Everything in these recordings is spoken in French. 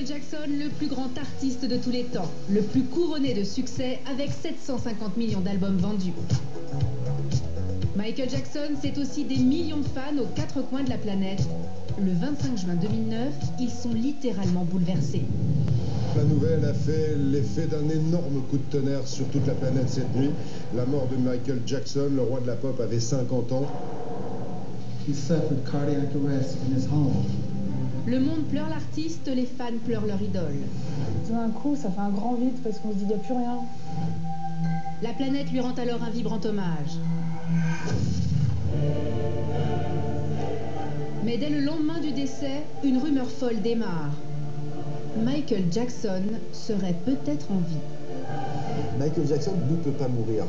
Jackson, le plus grand artiste de tous les temps, le plus couronné de succès avec 750 millions d'albums vendus. Michael Jackson, c'est aussi des millions de fans aux quatre coins de la planète. Le 25 juin 2009, ils sont littéralement bouleversés. La nouvelle a fait l'effet d'un énorme coup de tonnerre sur toute la planète cette nuit. La mort de Michael Jackson, le roi de la pop, avait 50 ans. He suffered cardiac arrest in his home. Le monde pleure l'artiste, les fans pleurent leur idole. D'un coup, ça fait un grand vide parce qu'on se dit qu'il n'y a plus rien. La planète lui rend alors un vibrant hommage. Mais dès le lendemain du décès, une rumeur folle démarre. Michael Jackson serait peut-être en vie. Michael Jackson ne peut pas mourir.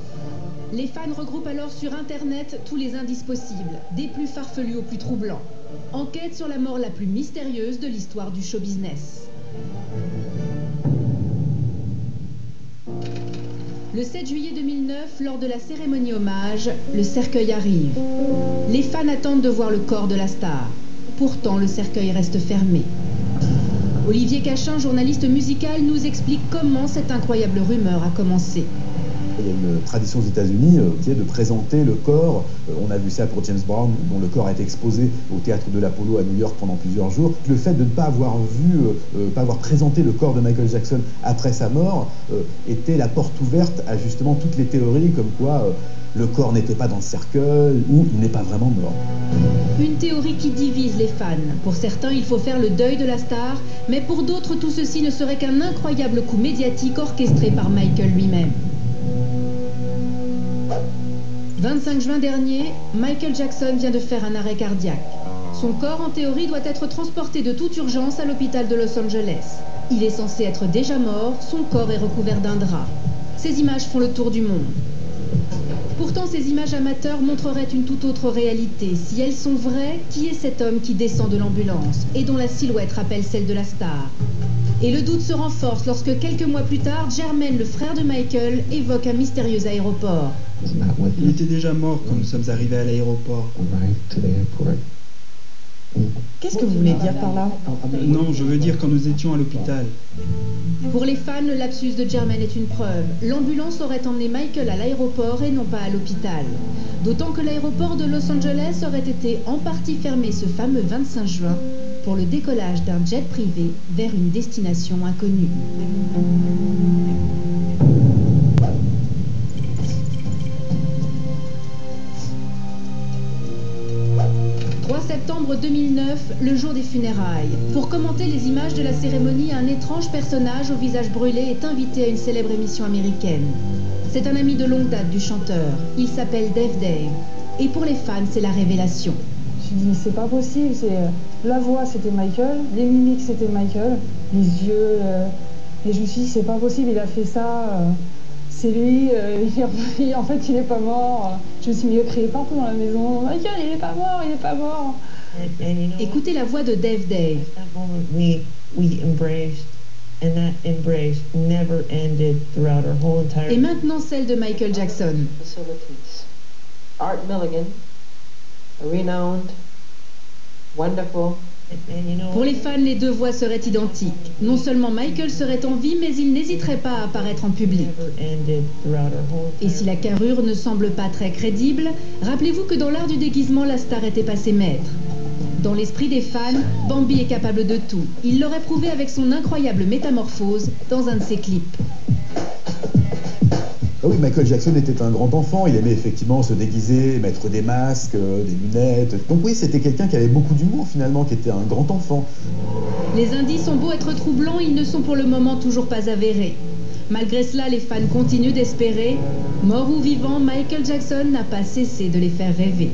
Les fans regroupent alors sur Internet tous les indices possibles, des plus farfelus aux plus troublants. Enquête sur la mort la plus mystérieuse de l'histoire du show business. Le 7 juillet 2009, lors de la cérémonie hommage, le cercueil arrive. Les fans attendent de voir le corps de la star. Pourtant, le cercueil reste fermé. Olivier Cachin, journaliste musical, nous explique comment cette incroyable rumeur a commencé. Il y a une tradition aux États-Unis qui est de présenter le corps. On a vu ça pour James Brown, dont le corps a été exposé au théâtre de l'Apollo à New York pendant plusieurs jours. Le fait de ne pas avoir pas avoir présenté le corps de Michael Jackson après sa mort, était la porte ouverte à justement toutes les théories comme quoi le corps n'était pas dans le cercueil ou il n'est pas vraiment mort. Une théorie qui divise les fans. Pour certains, il faut faire le deuil de la star, mais pour d'autres, tout ceci ne serait qu'un incroyable coup médiatique orchestré par Michael lui-même. 25 juin dernier, Michael Jackson vient de faire un arrêt cardiaque. Son corps, en théorie, doit être transporté de toute urgence à l'hôpital de Los Angeles. Il est censé être déjà mort, son corps est recouvert d'un drap. Ces images font le tour du monde. Pourtant, ces images amateurs montreraient une toute autre réalité. Si elles sont vraies, qui est cet homme qui descend de l'ambulance et dont la silhouette rappelle celle de la star? Et le doute se renforce lorsque quelques mois plus tard, Jermaine, le frère de Michael, évoque un mystérieux aéroport. Il était déjà mort quand nous sommes arrivés à l'aéroport. Qu'est-ce que vous voulez dire par là? Non, je veux dire quand nous étions à l'hôpital. Pour les fans, le lapsus de Jermaine est une preuve. L'ambulance aurait emmené Michael à l'aéroport et non pas à l'hôpital. D'autant que l'aéroport de Los Angeles aurait été en partie fermé ce fameux 25 juin pour le décollage d'un jet privé vers une destination inconnue. 3 septembre 2009, le jour des funérailles. Pour commenter les images de la cérémonie, un étrange personnage au visage brûlé est invité à une célèbre émission américaine. C'est un ami de longue date du chanteur. Il s'appelle Dave Dave. Et pour les fans, c'est la révélation. Je me dis, mais c'est pas possible. La voix, c'était Michael. Les mimiques, c'était Michael. Les yeux. Et je me suis dit, c'est pas possible, il a fait ça. C'est lui. En fait, il est pas mort. Je me suis mis à crier partout dans la maison. Michael, il est pas mort, il est pas mort. Écoutez la voix de Dave Dave. Et maintenant celle de Michael Jackson. Art Milligan, a renowned, wonderful. Pour les fans, les deux voix seraient identiques. Non seulement Michael serait en vie, mais il n'hésiterait pas à apparaître en public. Et si la carrure ne semble pas très crédible, rappelez-vous que dans l'art du déguisement, la star était passée maître. Dans l'esprit des fans, Bambi est capable de tout. Il l'aurait prouvé avec son incroyable métamorphose dans un de ses clips. Ah oui, Michael Jackson était un grand enfant, il aimait effectivement se déguiser, mettre des masques, des lunettes. Donc oui, c'était quelqu'un qui avait beaucoup d'humour finalement, qui était un grand enfant. Les indices ont beau être troublants, ils ne sont pour le moment toujours pas avérés. Malgré cela, les fans continuent d'espérer. Mort ou vivant, Michael Jackson n'a pas cessé de les faire rêver.